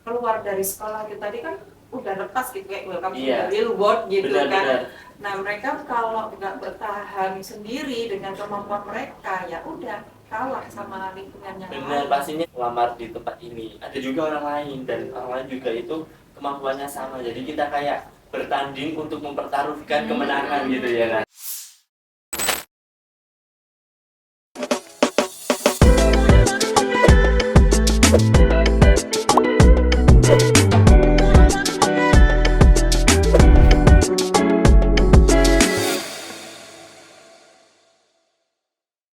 keluar dari sekolah gitu tadi kan udah lepas gitu kayak welcome to Iya, the real world gitu kan. benar-benar. Nah mereka kalau nggak bertahan sendiri dengan kemampuan mereka ya udah kalah sama lingkungan yang Benar, lain. pastinya lamar di tempat ini. Ada juga orang lain dan orang lain juga itu kemampuannya sama. Jadi kita kayak bertanding untuk mempertaruhkan kemenangan gitu ya kan.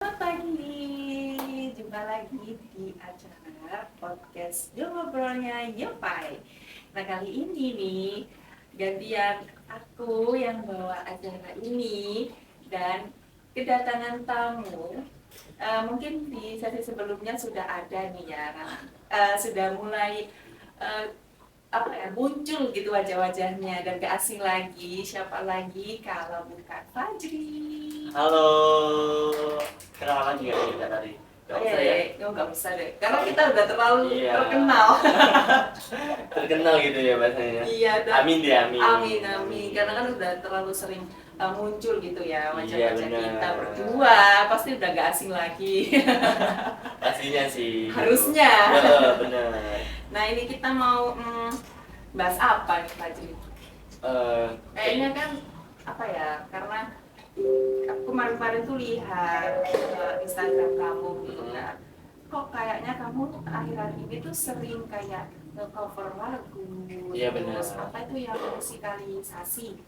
Selamat pagi, jumpa lagi di acara podcast Ngobrolnya Yopai. Nah kali ini nih gantian aku yang bawa acara ini dan kedatangan tamu. Mungkin di sesi sebelumnya sudah ada nih ya, sudah mulai eh, apa ya muncul gitu wajah-wajahnya dan gak asing lagi siapa lagi kalau bukan Fajri. Halo, kenalan juga kita tadi. Gak usah ya? Nggak usah deh, karena kita udah terlalu Iya. terkenal. Terkenal gitu ya bahasanya. Iya, Amin deh, amin. Amin, amin. Karena kan udah terlalu sering muncul gitu ya wajah-wajah Iya, kita berdua, pasti udah gak asing lagi. Pastinya sih. Harusnya. Ya, benar. Nah ini kita mau bahas apa nih Fajri? Kayaknya kan apa ya, karena aku kemarin-kemarin tuh lihat Instagram kamu gitu kan, kok kayaknya kamu akhir-akhir ini tuh sering kayak nge-cover lagu, Iya, benar. terus apa itu yang musikalisasi,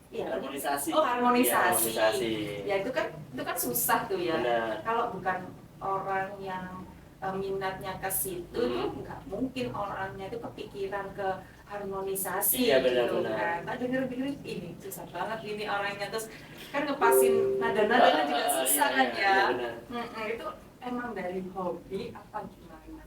ya Harmonisasi. oh harmonisasi. Iya, harmonisasi. Ya itu kan susah tuh ya. Benar. Kalau bukan orang yang minatnya ke situ tuh nggak mungkin orangnya itu kepikiran ke harmonisasi. Iya, gitu benar-benar. kan. Tak denger ini susah banget ini orangnya, terus kan ngepasin nada-nada kan juga susah kan ya. Iya, benar. Itu emang dari hobi apa gimana?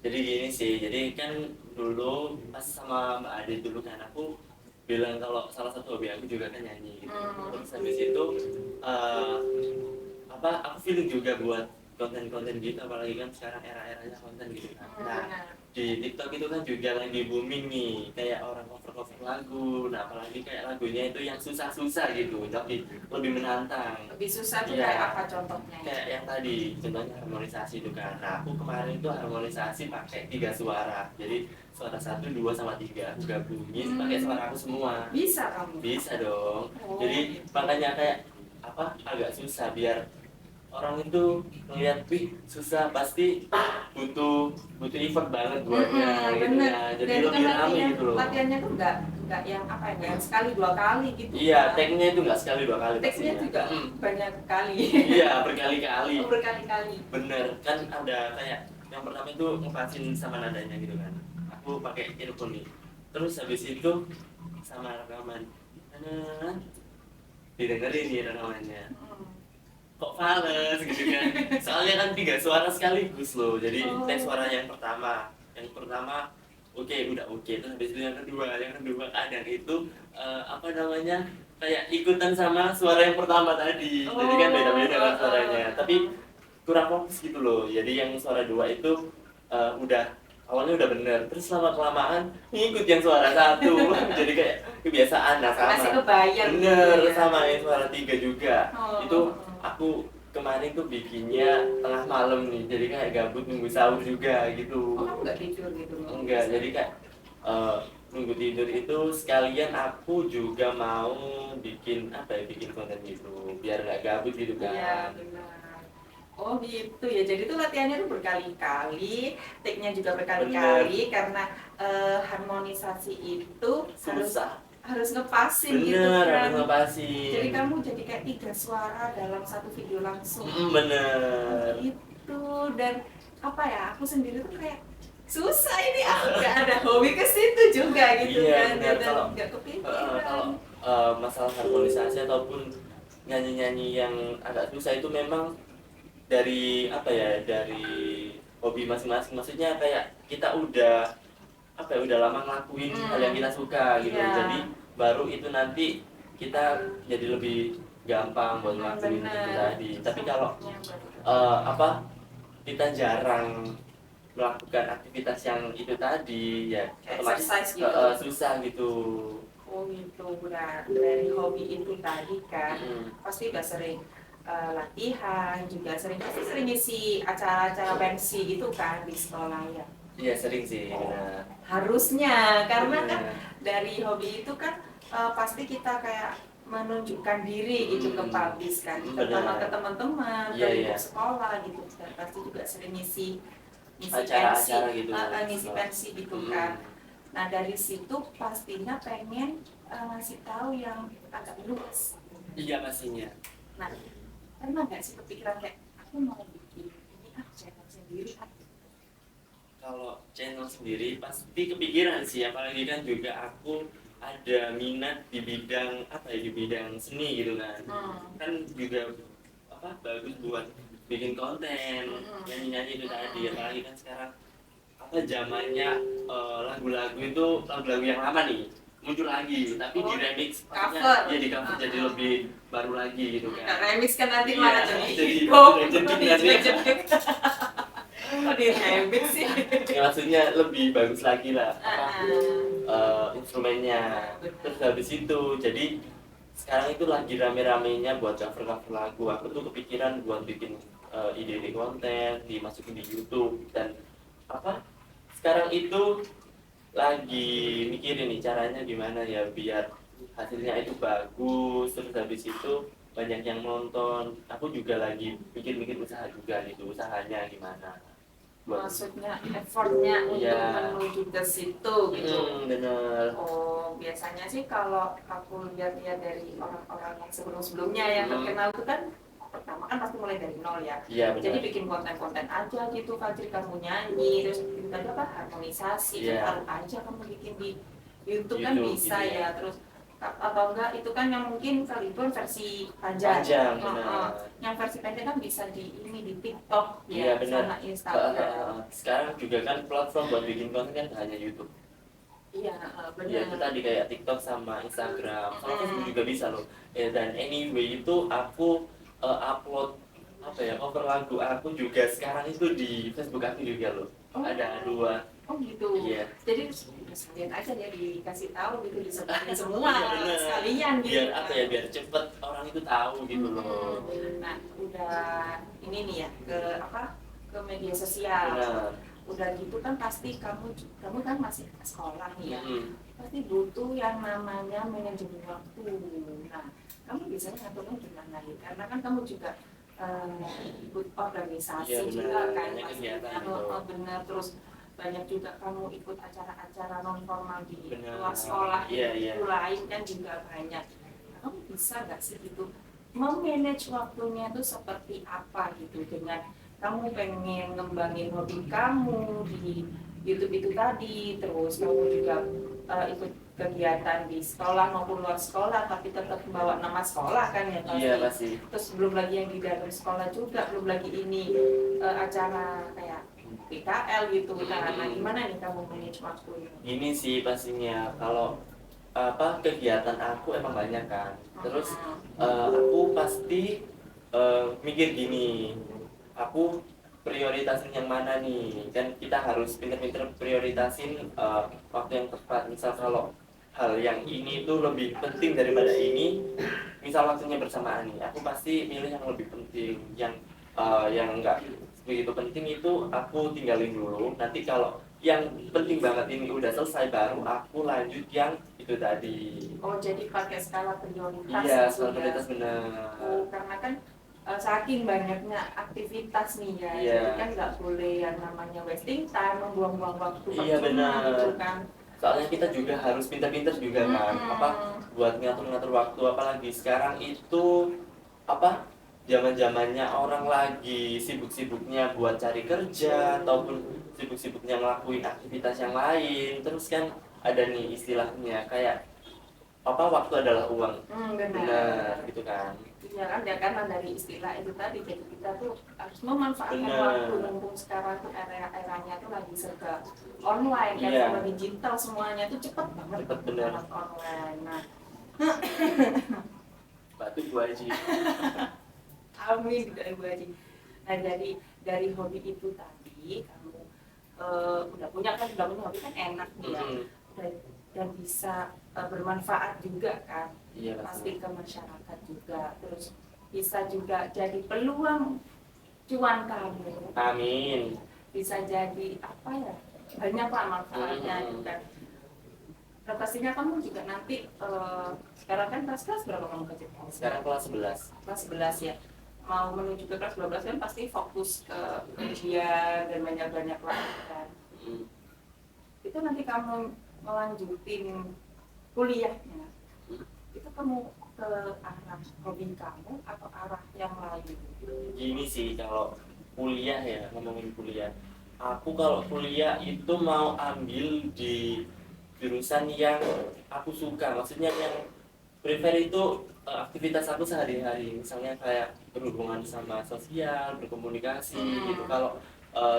Jadi gini sih, jadi kan dulu pas sama Mbak Ade dulu kan aku bilang kalau salah satu hobi aku juga kan nyanyi gitu. Terus habis itu aku feeling juga buat konten-konten gitu, apalagi kan sekarang era-eranya konten gitu kan. Nah di TikTok itu kan juga lagi booming nih, kayak orang cover-cover lagu. Nah apalagi kayak lagunya itu yang susah-susah gitu, tapi lebih menantang. Lebih susah tuh Iya. kayak apa contohnya? Kayak yang tadi, contohnya harmonisasi itu kan. Nah aku kemarin itu harmonisasi pakai 3 suara. Jadi suara 1, 2, sama 3 aku gabungin pakai suara aku semua. Bisa kamu? Bisa dong. Oh, Jadi gitu. makanya kayak agak susah biar orang itu ngeliat, wih susah, pasti butuh effort banget buatnya gitu Bener. ya. Jadi Dan itu lebih kan rame gitu loh. latihannya tuh nggak yang apa ya, yang sekali dua kali gitu. Iya, kan. take-nya itu nggak sekali 2 kali Teksnya pastinya. juga banyak kali. Iya, berkali-kali. Berkali-kali. Bener, kan ada kayak yang pertama itu ngepasin sama nadanya gitu kan. Aku pakai earphone nih. Terus habis itu sama rekaman. Nah, didengerin nih rekamannya. Kok fales gitu kan. Soalnya kan 3 suara sekaligus loh. Jadi tes suara yang pertama oke, udah oke. Terus habis itu yang kedua kadang itu kayak ikutan sama suara yang pertama tadi. Jadi kan beda-beda kan suaranya. Tapi kurang fokus gitu loh. Jadi yang suara 2 itu awalnya udah bener, terus lama kelamaan ngikut yang suara 1. Jadi kayak kebiasaan. Nah sama Masih kebayang bener gitu ya. sama yang suara 3 juga. Itu aku kemarin tuh bikinnya tengah malam nih, jadi kayak gabut nunggu sahur juga gitu. Kamu nggak tidur gitu? Enggak, jadi kayak nunggu tidur itu sekalian aku juga mau bikin bikin konten gitu biar nggak gabut gitu kan. Iya benar. Oh gitu ya, jadi tuh latihannya tuh berkali-kali, take-nya juga berkali-kali karena harmonisasi itu harus ngepasin gitu bener, kan. harus ngepasin. Jadi kamu jadi kayak 3 suara dalam satu video langsung. Bener. Gitu. Dan apa ya, aku sendiri tuh kayak susah ini, aku nggak ada hobi ke situ juga gitu Iya, kan. bener. Dan nggak kepikiran. Kalau masalah harmonisasi ataupun nyanyi-nyanyi yang agak susah itu memang dari hobi masing-masing. Maksudnya kayak kita udah lama ngelakuin hal yang kita suka gitu. Iya. Jadi baru itu nanti kita jadi lebih gampang buat ngelakuin itu tadi. Tapi kalau kita jarang melakukan aktivitas yang itu tadi ya Kayak otomatis exercise gitu. susah gitu. Oh gitu, nah dari hobi itu tadi kan pasti udah sering latihan, juga pasti sering ngisi acara-acara pensi gitu kan di sekolah ya. Iya sering sih, benar. Harusnya, karena kan Benar. dari hobi itu kan pasti kita kayak menunjukkan diri gitu ke publik kan, terutama ke teman-teman, ke Iya, lingkup iya. sekolah gitu, dan pasti juga sering ngisi pensi, Acara-acara gitu. ngisi pensi gitu kan. Nah dari situ pastinya pengen ngasih tahu yang agak luas. Iya pastinya. Nah pernah nggak sih kepikiran kayak aku mau bikin ini channel sendiri? Kalau channel sendiri pasti kepikiran sih, apalagi kan juga aku ada minat di bidang apa ya, di bidang seni gitu kan. Kan juga apa bagus buat bikin konten, nyanyi-nyanyi itu tadi, apalagi kan sekarang apa zamannya lagu-lagu itu lagu-lagu yang lama nih muncul lagi tapi di remix cover ya di cover jadi lebih baru lagi gitu kan. Remix kan nanti Iya, malah jadi jadi jeduk nanti. kok di remix sih? Ya, maksudnya lebih bagus lagi lah apa instrumennya. Terus habis itu jadi sekarang itu lagi rame-ramenya buat cover-cover lagu. Aku tuh kepikiran buat bikin ide-ide konten dimasukin di YouTube, dan apa sekarang itu lagi mikirin nih caranya gimana ya biar hasilnya itu bagus, terus habis itu banyak yang nonton. Aku juga lagi mikir-mikir usaha juga gitu, usahanya gimana buat Maksudnya effortnya untuk Iya. menuju ke situ gitu. Bener. Oh biasanya sih kalau aku lihat-lihat dari orang-orang yang sebelum-sebelumnya yang terkenal itu kan pertama kan pasti mulai dari nol ya. Iya, benar. Jadi bikin konten-konten aja gitu, Fajri kamu nyanyi, terus kita apa harmonisasi, Iya. taruh aja kamu bikin di YouTube kan YouTube, bisa gitu ya. ya. Terus atau enggak itu kan yang mungkin sekalipun versi panjang. Benar. Yang versi pendek kan bisa di ini di TikTok Iya, ya, benar. sama Instagram. Sekarang juga kan platform buat bikin konten kan hanya YouTube. Iya, benar. Ya itu tadi kayak TikTok sama Instagram, sama Facebook juga bisa loh. Dan anyway itu aku upload apa ya, cover lagu aku juga sekarang itu di Facebook aku juga loh. Ada 2. Oh gitu. Iya. Jadi sekalian aja ya dikasih tahu gitu, disebutin semua Iya, sekalian gitu. Biar apa ya, biar cepet orang itu tahu gitu loh. Nah, udah ini nih ya ke apa? Ke media sosial. Benar. Udah gitu kan pasti kamu kan masih sekolah nih ya. Pasti butuh yang namanya manajemen waktu. Nah, kamu biasanya ngaturnya gimana nih? Karena kan kamu juga ikut organisasi juga kan, benar, terus banyak juga kamu ikut acara-acara non formal di luar sekolah itu lain kan juga banyak. Nah, kamu bisa nggak sih gitu memanage waktunya itu seperti apa gitu dengan kamu pengen ngembangin hobi kamu di YouTube itu tadi, terus kamu juga ikut kegiatan di sekolah maupun luar sekolah tapi tetap membawa nama sekolah kan ya pasti. Iya pasti. Terus belum lagi yang di dalam sekolah juga, belum lagi ini acara kayak PKL gitu. Nah gimana nih kamu manage waktunya? Gini sih pastinya, kalau apa kegiatan aku emang banyak kan. Terus aku pasti mikir gini, aku prioritasin yang mana nih, kan kita harus pinter-pinter prioritasin waktu yang tepat. Misal kalau hal yang ini tuh lebih penting daripada ini, misal waktunya bersamaan nih, aku pasti milih yang lebih penting. Yang enggak begitu penting itu aku tinggalin dulu. Nanti kalau yang penting banget ini udah selesai, baru aku lanjut yang itu tadi. Oh jadi pakai skala prioritas. Iya, skala prioritas benar. Karena kan saking banyaknya aktivitas nih ya, jadi kan nggak boleh yang namanya wasting time, membuang-buang waktu. Iya benar. Gitu kan. Soalnya kita juga harus pintar-pintar juga kan, apa buat ngatur-ngatur waktu, apalagi sekarang itu apa zaman-zamannya orang lagi sibuk-sibuknya buat cari kerja ataupun sibuk-sibuknya ngelakuin aktivitas yang lain. Terus kan ada nih istilahnya kayak apa, waktu adalah uang. Benar gitu kan. Iya kan, ya karena dari istilah itu tadi, jadi kita tuh harus memanfaatkan waktu, mumpung sekarang tuh eranya tuh lagi serba online kan, serba digital, semuanya tuh cepet banget online. Nah batu Bu Haji. Amin dari Bu Haji. Nah jadi dari hobi itu tadi kamu udah punya hobi kan enak ya. Dan bisa bermanfaat juga kan, Iya, pasti ke masyarakat juga, terus bisa juga jadi peluang cuan kamu, amin. bisa jadi apa ya, banyak lah manfaatnya juga. Pastinya kamu juga nanti sekarang kan kelas berapa kamu kerja? Sekarang kelas 11. Kelas 11 ya, mau menuju ke kelas 12 kan pasti fokus ke ujian dan banyak-banyak lah kan. Itu nanti kamu melanjutin kuliahnya, itu kamu ke arah hobi kamu atau arah yang lain? Gini sih, kalau kuliah ya, ngomongin kuliah, aku kalau kuliah itu mau ambil di jurusan yang aku suka, maksudnya yang prefer itu aktivitas aku sehari-hari, misalnya kayak berhubungan sama sosial, berkomunikasi gitu. Kalau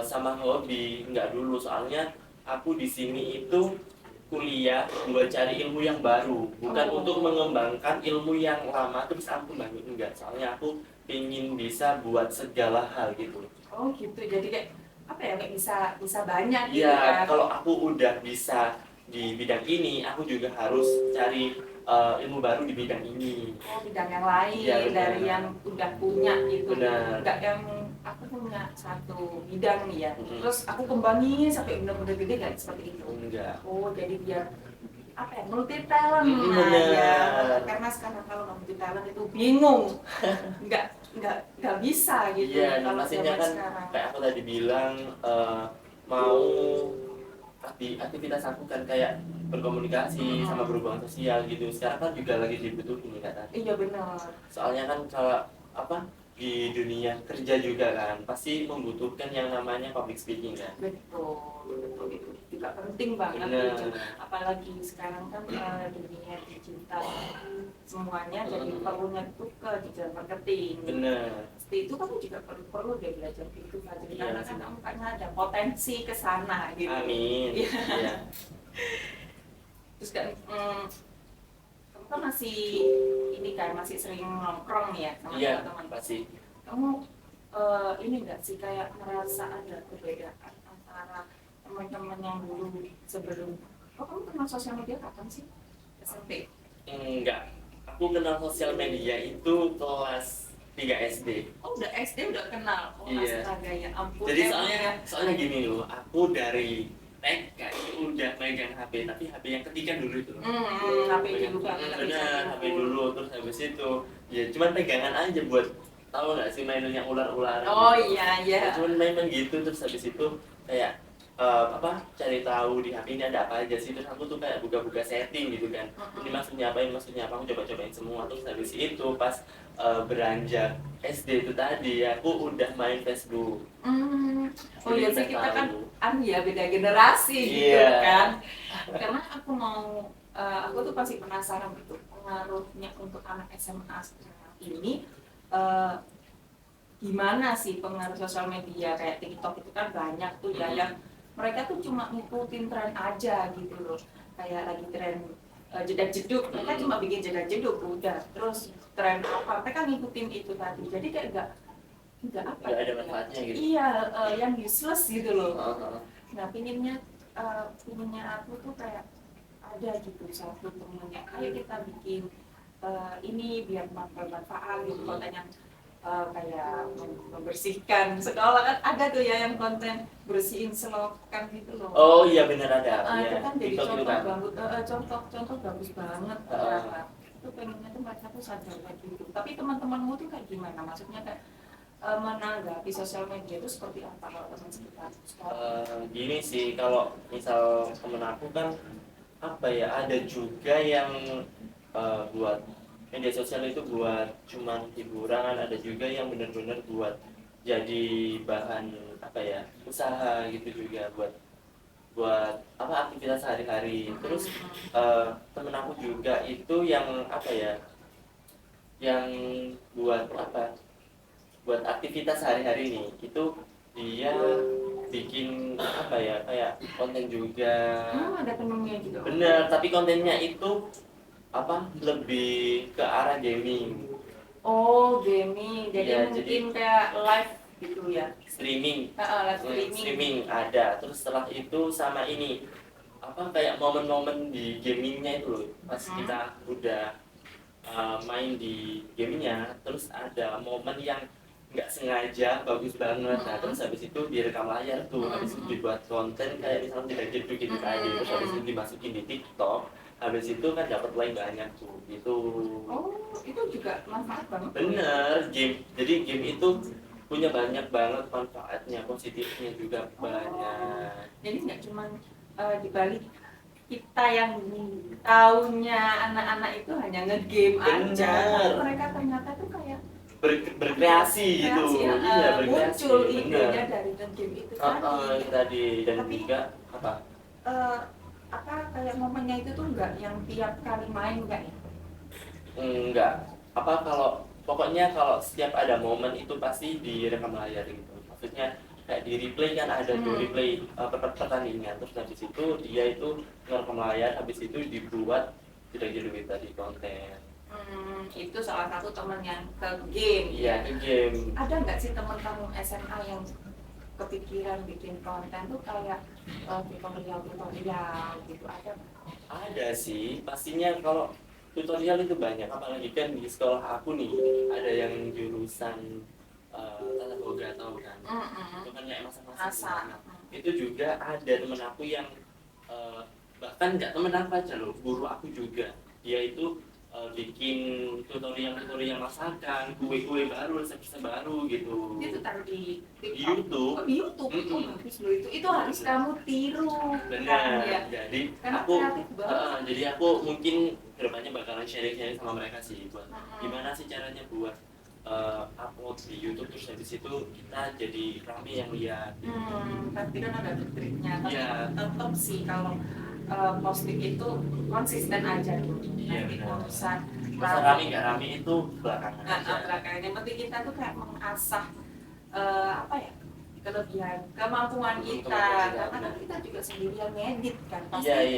sama hobi nggak dulu, soalnya aku di sini itu kuliah buat cari ilmu yang baru, bukan untuk mengembangkan ilmu yang lama terus aku kembangin, enggak. Soalnya aku ingin bisa buat segala hal gitu. Oh gitu, jadi kayak apa ya, kayak bisa banyak gitu Iya, kan. kalau aku udah bisa di bidang ini, aku juga harus cari ilmu baru di bidang ini. Oh, bidang yang lain Iya, dari yang udah punya gitu. Benar. Enggak yang aku punya satu bidang nih ya, terus aku kembangin sampai benar-benar gede, kayak seperti itu. Enggak. Oh, jadi biar apa ya, multi talent. Nah Benar. ya, karena sekarang kalau nggak multi talent itu bingung, nggak bisa gitu. Iya, kalau maksudnya zaman kan sekarang. kayak aku tadi bilang mau aktivitas aku kan kayak berkomunikasi sama berhubungan sosial gitu. Sekarang kan juga lagi dibutuhin kan. Iya benar. Soalnya kan kalau apa di dunia kerja juga kan pasti membutuhkan yang namanya public speaking kan. Betul itu juga penting banget Benar. gitu. Apalagi sekarang kan dunia digital semuanya jadi perlunya itu ke digital marketing. Benar. Pasti itu kamu juga perlu deh belajar itu Fadil, Iya, karena kan kamu kayaknya ada potensi ke sana gitu. Amin. Iya. Iya. Terus kan kamu kan masih ini kan masih sering nongkrong ya sama Iya, teman-teman. pasti. Kamu ini enggak sih kayak merasa ada perbedaan antara teman-teman yang dulu sebelum kamu kenal sosial media kapan sih? SMP? Enggak. Aku kenal sosial media itu kelas 3 SD. Oh udah SD udah kenal? Oh Iya. astaga ya ampun. Jadi soalnya gini loh, aku dari TK itu udah megang HP, tapi HP yang ketikan dulu itu loh. HP dulu banget. Benar, HP dulu, terus habis itu ya cuman pegangan aja buat tahu nggak sih mainan yang ular-ular. Oh gitu. iya. Cuman main gitu, terus habis itu kayak cari tahu di HP ini ada apa aja sih, terus aku tuh kayak buka-buka setting gitu kan. Ini maksudnya apa, aku coba-cobain semua. Terus habis itu pas beranjak SD itu tadi aku udah main Facebook. Oh iya sih, kita kan ya beda generasi gitu kan. Karena aku tuh pasti penasaran gitu pengaruhnya untuk anak SMA sekarang ini, gimana sih pengaruh sosial media kayak TikTok itu kan banyak tuh ya, yang mereka tuh cuma ngikutin tren aja gitu loh, kayak lagi tren jedak-jeduk, mereka cuma bikin jedak-jeduk udah, terus tren apa mereka ngikutin itu tadi, jadi kayak nggak apa nggak ada manfaatnya gitu. Iya, yang useless gitu loh. Nah pinginnya aku tuh kayak ada gitu satu temennya, ayo kita bikin ini biar bermanfaat gitu, konten yang kayak membersihkan sekolah kan ada tuh ya yang konten bersihin selokan gitu loh. Oh iya benar ada. Itu kan jadi TikTok contoh kan. contoh bagus banget ternyata. Itu pengennya tuh mereka tuh sadar kayak gitu. Tapi teman-temanmu tuh kayak gimana? Maksudnya kayak menanggapi sosial media itu seperti apa kalau teman sekitar? Gini sih, kalau misal temen aku kan apa ya, ada juga yang buat media sosial itu buat cuman hiburan, ada juga yang benar-benar buat jadi bahan apa ya, usaha gitu juga, buat apa aktivitas sehari-hari. Terus temen aku juga itu yang apa ya, yang buat apa, buat aktivitas sehari-hari nih, itu dia bikin apa ya, kayak konten juga. Ada temennya juga. Bener, tapi kontennya itu apa, lebih ke arah gaming. Oh gaming, jadi Ya, mungkin kayak live gitu ya. Streaming. Live streaming streaming. ada. Terus setelah itu sama ini apa kayak momen-momen di gamingnya itu loh, pas kita udah main di gamingnya, terus ada momen yang nggak sengaja bagus banget. Nah terus habis itu direkam layar tuh, habis itu dibuat konten kayak misalnya tidak jeduk gitu tadi, terus habis itu dimasukin di TikTok, habis itu kan dapat like banyak tuh gitu. Oh, itu juga manfaat banget. Bener, jadi game itu punya banyak banget manfaatnya, positifnya juga banyak. Jadi nggak cuma dibalik kita yang taunya anak-anak itu hanya ngegame aja, tapi mereka ternyata tuh kayak berkreasi gitu. Iya, berkreasi. Muncul idenya dari game itu tadi. Dan tapi, juga apa? Apa kayak momennya itu tuh nggak yang tiap kali main nggak ya? Enggak. Apa kalau pokoknya kalau setiap ada momen itu pasti direkam layar gitu. Maksudnya kayak di replay kan ada tuh replay pertandingan, terus habis itu dia itu ngerekam layar, habis itu dibuat tidak jadi tadi konten. Itu salah satu teman yang ke game. Iya, ke game. Ada nggak sih teman kamu SMA yang kepikiran bikin konten tuh kayak tutorial gitu, ada nggak? Ada sih, pastinya kalau tutorial itu banyak, apalagi kan di sekolah aku nih ada yang jurusan tata boga atau kan, itu kan kayak masak-masak. Itu juga ada temen aku yang bahkan nggak temen aku aja loh, guru aku juga, dia itu bikin tutorial masakan, kue-kue baru, resep-resep baru gitu. Itu taruh di YouTube. Oh, di YouTube. Bagus loh itu harus kamu tiru. Benar. Ya. Jadi karena aku jadi aku mungkin kedepannya bakalan sharing sama mereka sih buat gimana sih caranya buat upload di YouTube, terus habis itu kita jadi rame yang lihat. Tapi kan ada triknya. Tapi Iya. tetap sih kalau posting itu konsisten aja dulu. Iya, Nanti benar. urusan Rame nggak rame itu belakangan aja. Belakangan. Yang penting kita tuh kayak mengasah apa ya, kelebihan kemampuan kita, karena kan kita juga sendiri yang ngedit kan, pasti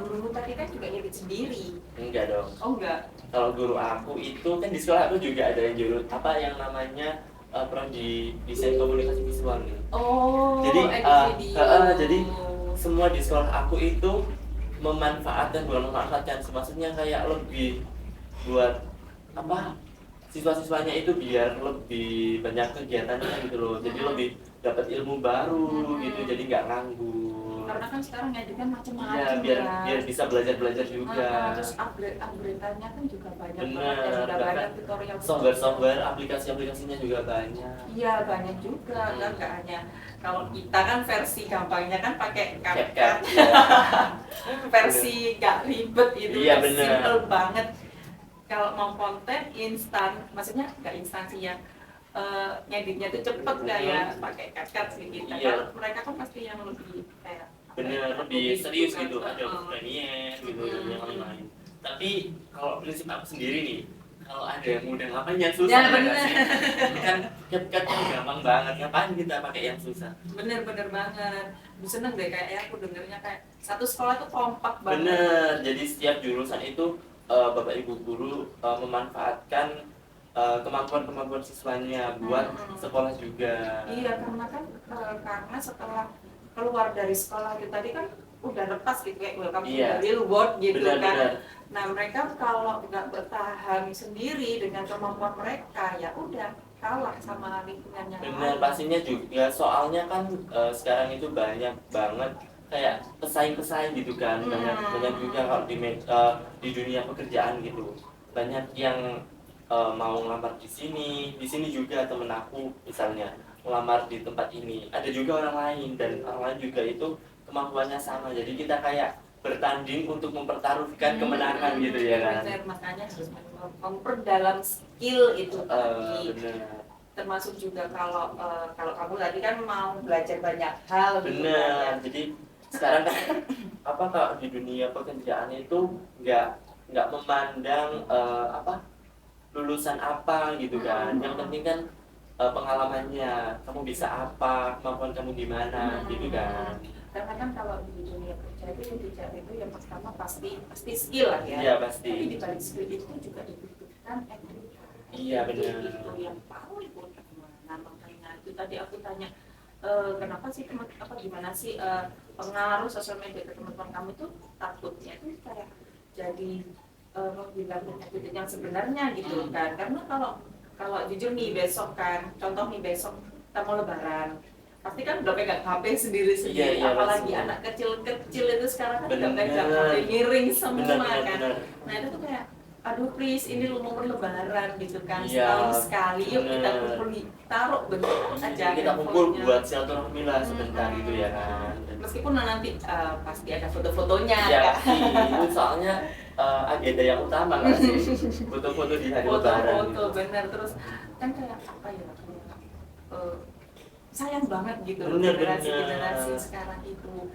guru tadi kan juga ngedit sendiri. Enggak dong. Oh enggak. Kalau guru aku itu kan di sekolah aku juga ada yang jurus apa yang namanya prodi desain komunikasi visual nih. Oh. Jadi semua di sekolah aku itu bukan memanfaatkan, maksudnya kayak lebih buat apa, siswa-siswanya itu biar lebih banyak kegiatannya gitu loh, jadi lebih dapat ilmu baru gitu, jadi nggak nganggur. Karena kan sekarang ngeditnya macam-macam. Iya, biar bisa belajar juga. Terus upgrade-nya kan juga banyak. Bener, banget, sudah banyak tutorial. Software, aplikasinya juga banyak. Iya, banyak juga. Nggak hanya kalau kita kan versi gampangnya kan pakai CapCut. Versi nggak ribet itu, simple banget. Kalau mau konten instan, maksudnya nggak instan sih ya, ngeditnya tuh cepet nggak ya, pakai CapCut sih kita. Kalau mereka kan pasti yang lebih kayak lebih serius gitu, ada Premiere gitu yang lain-lain. Tapi kalau prinsip aku sendiri nih, kalau ada yang mudah ngapain yang susah? Ya bener. Kan CapCut yang gampang banget, ngapain kita pakai yang susah? Bener banget. Seneng deh kayak aku dengernya kayak satu sekolah tuh kompak banget. Bener, jadi setiap jurusan itu Bapak Ibu guru memanfaatkan kemampuan siswanya buat sekolah juga. Iya, karena setelah keluar dari sekolah itu tadi kan udah lepas gitu kayak welcome to the real world gitu. Bener. Nah mereka kalau nggak bertahan sendiri dengan kemampuan mereka, ya udah kalah sama lingkungannya. Bener, pastinya juga soalnya kan sekarang itu banyak banget kayak pesaing gitu kan, banyak juga kalau di dunia pekerjaan gitu, banyak yang mau ngelamar di sini juga temen aku misalnya ngelamar di tempat ini, ada juga orang lain dan orang lain juga itu kemampuannya sama, jadi kita kayak bertanding untuk mempertaruhkan kemenangan gitu ya kan. Makanya harus memperdalam skill itu tadi. Termasuk juga kalau kamu tadi kan mau belajar banyak hal. Bener, jadi sekarang kan kalau di dunia pekerjaan itu nggak memandang lulusan apa gitu kan, yang penting kan pengalamannya, kamu bisa apa, kemampuan kamu di mana gitu kan. Karena kan kalau di dunia kerja itu yang dicari itu yang pertama pasti skill lah ya. Iya pasti. Tapi di balik skill itu juga dibutuhkan etika. Iya benar. Itu yang paling utama. Makanya itu tadi aku tanya kenapa sih gimana sih pengaruh sosial media ke teman-teman kamu itu takutnya itu kayak jadi menghilang attitude yang sebenarnya gitu kan, karena kalau jujur nih besok kan, contoh nih besok kita mau lebaran pasti kan udah pegang HP sendiri-sendiri, Iya, apalagi pasti. anak kecil-kecil itu sekarang kan udah Bener. pegang HP miring semua Bener. kan. Nah itu tuh kayak aduh please ini lu mau lebaran gitu kan, Iya, setahun sekali yuk kita bener. kumpul taruh bentuk aja Kita kumpul handphonenya. buat silaturahmi lah sebentar gitu ya kan. Meskipun nanti pasti ada foto-fotonya Ya kan, pasti, itu soalnya agenda yang utama nggak sih, foto-foto di hari lebaran foto-foto gitu. bener, terus kan kayak apa ya, kayak sayang banget gitu Bener. generasi sekarang itu.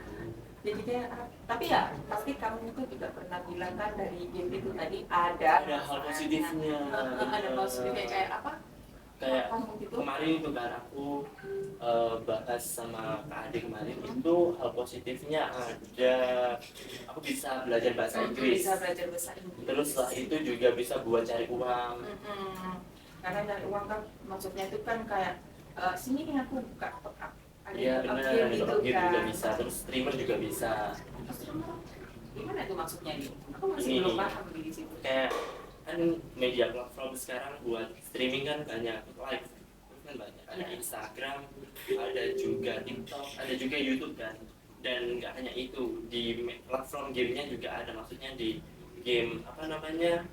Jadi kayak tapi ya pasti kamu itu juga pernah bilang kan dari game itu tadi ada Hal positifnya. ada positifnya kayak apa Kayak kamu gitu. kemarin itu kan aku bahas sama Kak Ade kemarin, itu hal positifnya ada, aku bisa belajar bahasa Inggris. Bisa belajar bahasa Inggris. Terus setelah itu juga bisa buat cari uang. Karena cari uang kan maksudnya itu kan kayak sini nih aku buka ada Iya benar, game gitu game kan. juga bisa, terus streamer juga bisa. Gimana itu maksudnya nih? Aku masih Ini belum paham di situ. kayak kan media platform sekarang buat streaming kan banyak, live kan banyak, ada Instagram, ada juga TikTok, ada juga YouTube kan. Dan nggak hanya itu, di platform gamenya juga ada, maksudnya di game apa namanya,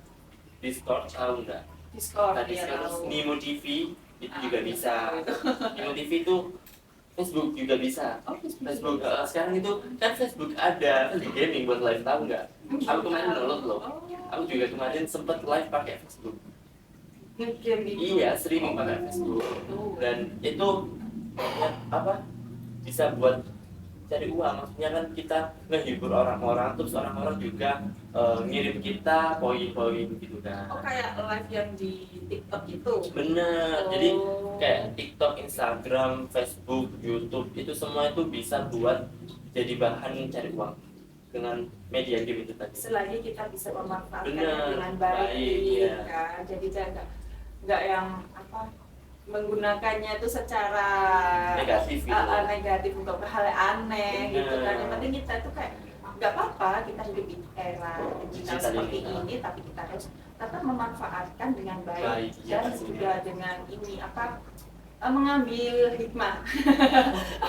Discord, tahu nggak? Discord Tadi ya terus tahu. Nimo TV itu juga bisa. Itu. Nimo TV itu Facebook juga bisa. Oh, Facebook sekarang itu kan Facebook ada Facebook gaming buat live, tahu nggak? Aku kemarin download loh. Aku juga kemarin sempet live pakai Facebook. Game gitu. Iya, streaming pakai Facebook. Dan itu apa? Bisa buat cari uang. Maksudnya kan kita ngehibur orang-orang, terus orang-orang juga ngirim kita poin-poin gitu kan. Oh kayak live yang di TikTok itu. Bener, jadi kayak TikTok, Instagram, Facebook, YouTube itu semua itu bisa buat jadi bahan cari uang dengan media game itu tadi. Selagi kita bisa memanfaatkannya Bener, dengan baik, iya. kan. Jadi jangan nggak yang apa menggunakannya itu secara Negatif gitu. negatif untuk hal yang aneh gitu kan. Yang Bener. penting kita itu kayak nggak apa-apa kita hidup di era digital Digital seperti ini, ini, tapi kita harus tetap memanfaatkan dengan baik, Baik, iya, dan pastinya. juga dengan ini apa mengambil hikmah.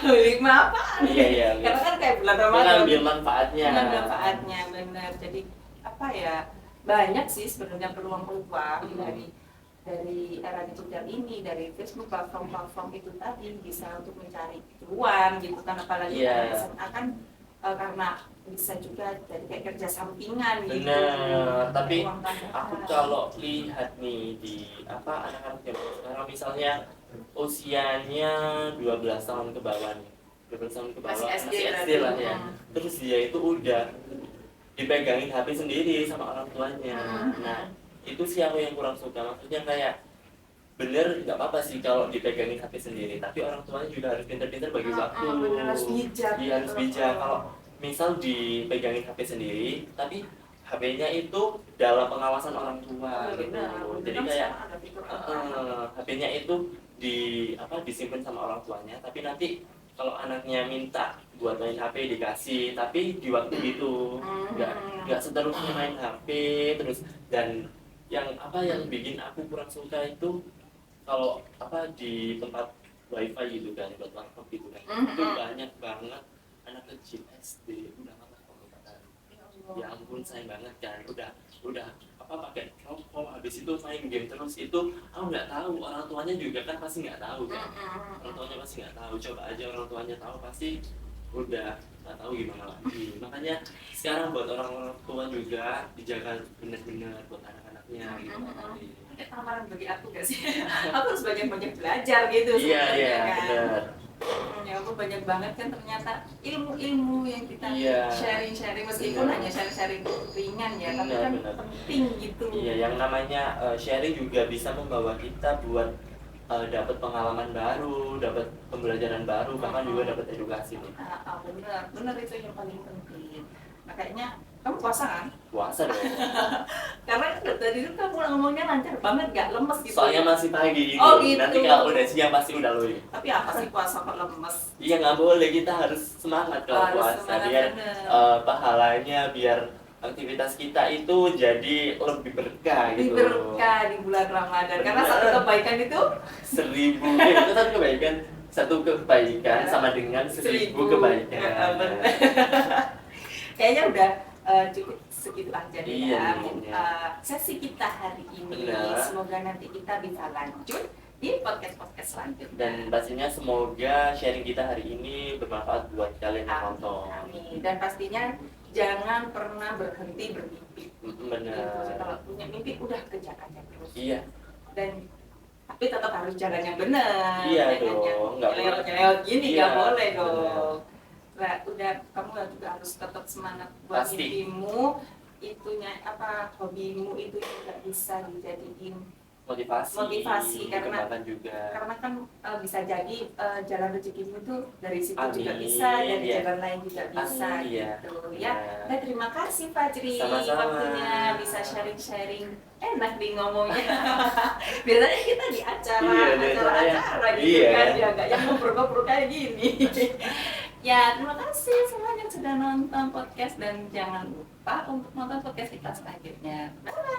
Hikmah apa? Iya. Karena kan kayak bulan Kita Ramadan. ambil manfaatnya. Dengan manfaatnya benar. Jadi apa ya, banyak sih sebenarnya peluang-peluang dari era digital ini, dari Facebook, platform-platform itu tadi bisa untuk mencari uang gitu kan, apalagi Iya. SMA kan karena bisa juga jadi kayak kerja sampingan gitu. Bener, tapi Uang tambahan. aku kalau lihat nih di apa anak-anak zaman sekarang, misalnya usianya 12 tahun ke bawah nih, 12 tahun ke bawah, Masih SD SD lah ya. Terus dia itu udah dipegangin HP sendiri sama orang tuanya. Nah, itu sih aku yang kurang suka. Maksudnya kayak bener nggak apa-apa sih kalau dipegangin HP sendiri, tapi orang tuanya juga harus pintar-pintar bagi waktu. Bener, harus bijak. Iya, harus bijak. Kalau misal dipegangin HP sendiri, tapi HP-nya itu dalam pengawasan orang tua. Benar. Jadi Kan kayak sekarang ada fitur apa? HP-nya itu disimpan sama orang tuanya, tapi nanti kalau anaknya minta buat main HP dikasih, tapi di waktu itu nggak seterusnya main HP terus. Dan yang bikin aku kurang suka itu kalau di tempat wifi gitu kan, buat laptop gitu kan, itu banyak banget anak kecil SD udah nggak tahu. Ya ampun, sayang banget kan, udah pakai rokok, habis itu main game terus. Itu aku nggak tahu, orang tuanya juga kan pasti nggak tahu kan, orang tuanya pasti nggak tahu. Coba aja orang tuanya tahu, pasti udah nggak tahu gimana lagi. Makanya sekarang buat orang tua juga dijaga benar-benar buat anak-anaknya gitu. Kayak tamparan bagi aku gak sih? Aku harus banyak-banyak belajar gitu Iya sebenarnya kan. benar. Ya aku banyak banget kan ternyata ilmu-ilmu yang kita Iya. sharing-sharing, meskipun Benar. hanya sharing-sharing ringan ya, tapi Benar, kan benar. penting gitu. Iya, yang namanya sharing juga bisa membawa kita buat dapat pengalaman baru, dapat pembelajaran baru, bahkan juga dapat edukasi nih. Benar itu yang paling penting. Makanya kamu puasa kan? Puasa dong. Karena dari dulu kamu ngomongnya lancar banget, gak lemes gitu. Soalnya masih pagi gitu. Oh, gitu. Nanti kalau udah siang pasti udah loyo. Tapi apa sih puasa kok lemes? Iya nggak boleh, kita harus semangat kalau Harus puasa semangat, biar bener. pahalanya biar aktivitas kita itu jadi lebih berkah Lebih gitu. berkah di bulan Ramadan. Karena Bener. satu kebaikan itu 1000 itu kan kebaikan, satu kebaikan sama dengan 1000 kebaikan. Bener. Kayaknya udah cukup segitu aja deh Iya, ya iya. sesi kita hari ini. Benar. Semoga nanti kita bisa lanjut di podcast selanjutnya. Dan pastinya semoga sharing kita hari ini bermanfaat buat kalian yang nonton. Amin. Dan pastinya jangan pernah berhenti bermimpi. Benar. Kalau punya mimpi udah kejar aja terus. Iya. Dan tapi tetap harus jalan yang benar. Iya Jangan dong, yang nggak boleh. nyelewat gini, Iya, nggak boleh benar. dong. Nah, udah kamu juga harus tetap semangat buat Pasti. mimpimu. Itunya apa hobimu itu juga bisa dijadiin Motivasi karena dikembangkan juga. kan bisa jadi jalan rezekimu itu dari situ juga Amin, bisa, dari iya. jalan lain juga bisa Amin, iya. gitu ya. Iya. Nah, terima kasih Fajri Sama-sama. waktunya bisa sharing-sharing. Enak nih ngomongnya. Biasanya kita di acara Iya, di acara gitu iya. kan ya, nggak yang ngobrol-ngobrol kayak gini. Ya, terima kasih semuanya yang sudah nonton podcast dan jangan lupa untuk nonton podcast kita selanjutnya. Bye.